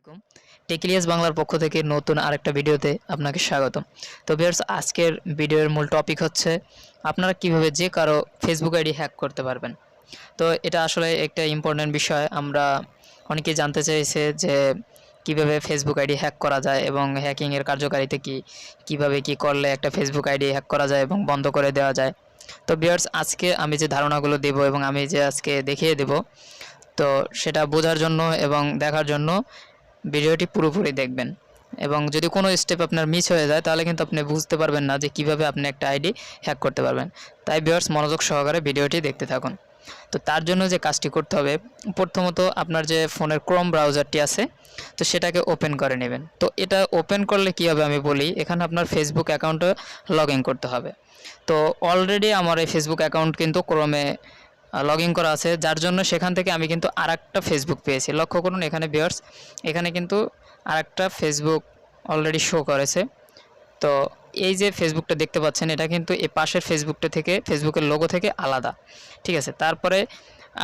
আলাইকুম। টেকলিয়াস বাংলার পক্ষ থেকে নতুন আরেকটা ভিডিওতে আপনাকে স্বাগতম। তো ভিউয়ার্স, আজকের ভিডিওর মূল টপিক হচ্ছে আপনারা কিভাবে যে কারো ফেসবুক আইডি হ্যাক করতে পারবেন। তো এটা আসলে একটা ইম্পর্টেন্ট বিষয়। আমরা অনেকেই জানতে চাইছে যে কিভাবে ফেসবুক আইডি হ্যাক করা যায় এবং হ্যাকিংয়ের কার্যকারিতা কী, কীভাবে কী করলে একটা ফেসবুক আইডি হ্যাক করা যায় এবং বন্ধ করে দেওয়া যায়। তো ভিউয়ার্স, আজকে আমি যে ধারণাগুলো দেব এবং আমি যে আজকে দেখিয়ে দেব, তো সেটা বোঝার জন্য এবং দেখার জন্য ভিডিওটি পুরোপুরি দেখবেন। এবং যদি কোনো স্টেপ আপনার মিস হয়ে যায় তাহলে কিন্তু আপনি বুঝতে পারবেন না যে কিভাবে আপনি একটা আইডি হ্যাক করতে পারবেন। তাই ভিউয়ার্স, মনোযোগ সহকারে ভিডিওটি দেখতে থাকুন। তো তার জন্য যে কাজটি করতে হবে, প্রথমত আপনার যে ফোনের ক্রোম ব্রাউজারটি আছে তো সেটাকে ওপেন করে নেবেন। তো এটা ওপেন করলে কী হবে আমি বলি, এখানে আপনার ফেসবুক অ্যাকাউন্টে লগ ইন করতে হবে। তো অলরেডি আমার এই ফেসবুক অ্যাকাউন্ট কিন্তু ক্রোমে লগ ইন করা আছে, যার জন্য সেখান থেকে আমি কিন্তু আরেকটা ফেসবুক পেয়েছি। লক্ষ্য করুন এখানে ভিউয়ার্স, এখানে কিন্তু আরেকটা ফেসবুক অলরেডি শো করেছে। তো এই যে ফেসবুকটা দেখতে পাচ্ছেন, এটা কিন্তু এই পাশের ফেসবুকটা থেকে, ফেসবুকের লোগো থেকে আলাদা, ঠিক আছে। তারপরে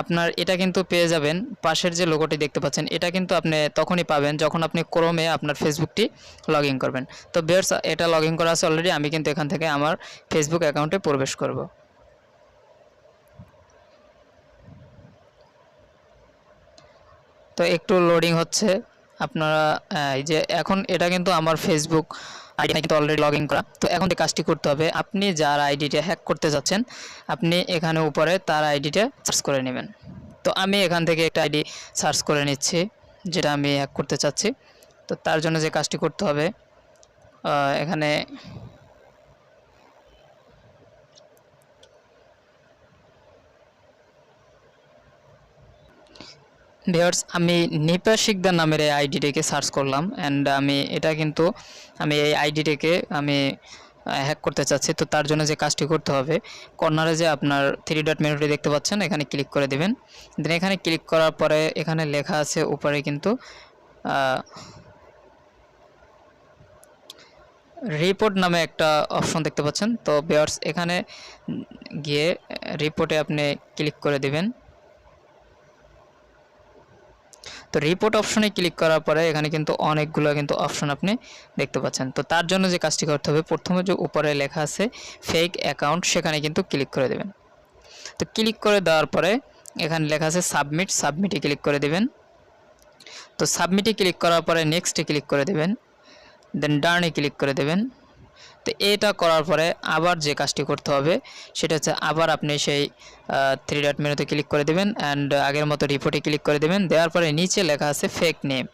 আপনার এটা কিন্তু পেয়ে যাবেন, পাশের যে লোগোটি দেখতে পাচ্ছেন এটা কিন্তু আপনি তখনই পাবেন যখন আপনি ক্রোমে আপনার ফেসবুকটি লগ ইন করবেন। তো ভিউয়ার্স, এটা লগ ইন করা আছে অলরেডি, আমি কিন্তু এখান থেকে আমার ফেসবুক অ্যাকাউন্টে প্রবেশ করব। তো একটু লোডিং হচ্ছে। আপনারা এই যে এখন এটা কিন্তু আমার ফেসবুক আইডি কিন্তু অলরেডি লগ ইন করা। তো এখন যে কাজটি করতে হবে, আপনি যার আইডিটা হ্যাক করতে যাচ্ছেন আপনি এখানে উপরে তার আইডিটা সার্চ করে নেবেন। তো আমি এখান থেকে একটা আইডি সার্চ করে নিচ্ছি যেটা আমি হ্যাক করতে চাচ্ছি। তো তার জন্য যে কাজটি করতে হবে, এখানে ভিউয়ার্স, আমি নিপা শিকদার নামের এই আইডিটিকে সার্চ করলাম অ্যান্ড আমি এই আইডিটিকে হ্যাক করতে চাচ্ছি। তো তার জন্য যে কাজটি করতে হবে, কর্নারে যে আপনার 3 ডট মেনুটি দেখতে পাচ্ছেন এখানে ক্লিক করে দেবেন। দেন এখানে ক্লিক করার পরে এখানে লেখা আছে উপরে কিন্তু রিপোর্ট নামে একটা অপশন দেখতে পাচ্ছেন। তো ভিউয়ার্স, এখানে গিয়ে রিপোর্টে আপনি ক্লিক করে দেবেন। তো রিপোর্ট অপশনে ক্লিক করার পরে এখানে কিন্তু অনেকগুলো কিন্তু অপশন আপনি দেখতে পাচ্ছেন। তো তার জন্য যে কাজটি করতে হবে, প্রথমে যে উপরে লেখা আছে ফেক অ্যাকাউন্ট সেখানে কিন্তু ক্লিক করে দেবেন। তো ক্লিক করে দেওয়ার পরে এখানে লেখা আছে সাবমিটে ক্লিক করে দেবেন। তো সাবমিটে ক্লিক করার পরে নেক্সটে ক্লিক করে দেবেন, দেন ডানে ক্লিক করে দেবেন। তো এটা করার পরে আবার যে কাজটি করতে হবে সেটা হচ্ছে আবার আপনি সেই 3 ডট মেনুতে ক্লিক করে দেবেন অ্যান্ড আগের মতো রিপোর্টে ক্লিক করে দেবেন। দেওয়ার পরে নিচে লেখা আছে ফেক নেম।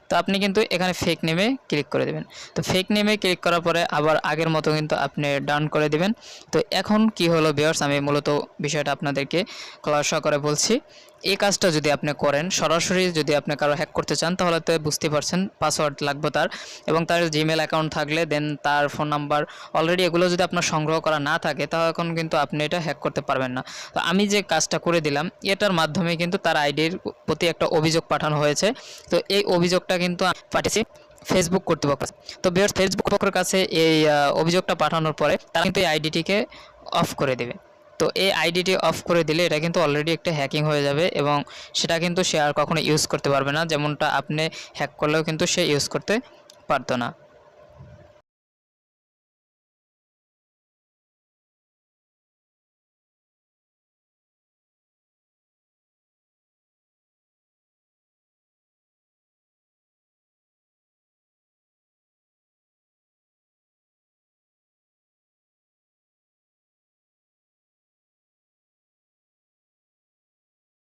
তো আপনি কিন্তু এখানে ফেক নেমে ক্লিক করে দেবেন। তো ফেক নেমে ক্লিক করার পরে আবার আগের মতো কিন্তু আপনি ডান করে দেবেন। তো এখন কি হলো ভিউয়ার্স, আমি মূলত বিষয়টা আপনাদেরকে খোলাসা করে বলছি। এই কাজটা যদি আপনি করেন সরাসরি, যদি আপনি কারো হ্যাক করতে চান তাহলে তো বুঝতেই পারছেন পাসওয়ার্ড লাগবে তার, এবং তার জিমেল অ্যাকাউন্ট থাকলে দেন তার ফোন নাম্বার অলরেডি, এগুলো যদি আপনার সংগ্রহ করা না থাকে তখন কিন্তু আপনি এটা হ্যাক করতে পারবেন না। তো আমি যে কাজটা করে দিলাম এটার মাধ্যমে কিন্তু তার আইডির প্রতি একটা অভিযোগ পাঠানো হয়েছে। তো এই অভিযোগটা কিন্তু পাঠিয়েছি ফেসবুক কর্তৃপক্ষ। তো ভিউয়ার্স, ফেসবুক কর্তৃপক্ষের কাছে এই অভিযোগটা পাঠানোর পরে তারা কিন্তু এই আইডিটিকে অফ করে দেবে। তো এই আইডিটি অফ করে দিলে এটা কিন্তু অলরেডি একটা হ্যাকিং হয়ে যাবে এবং সেটা কিন্তু সে আর কখনো ইউজ করতে পারবে না, যেমনটা আপনি হ্যাক করলেও কিন্তু সে ইউজ করতে পারতো না।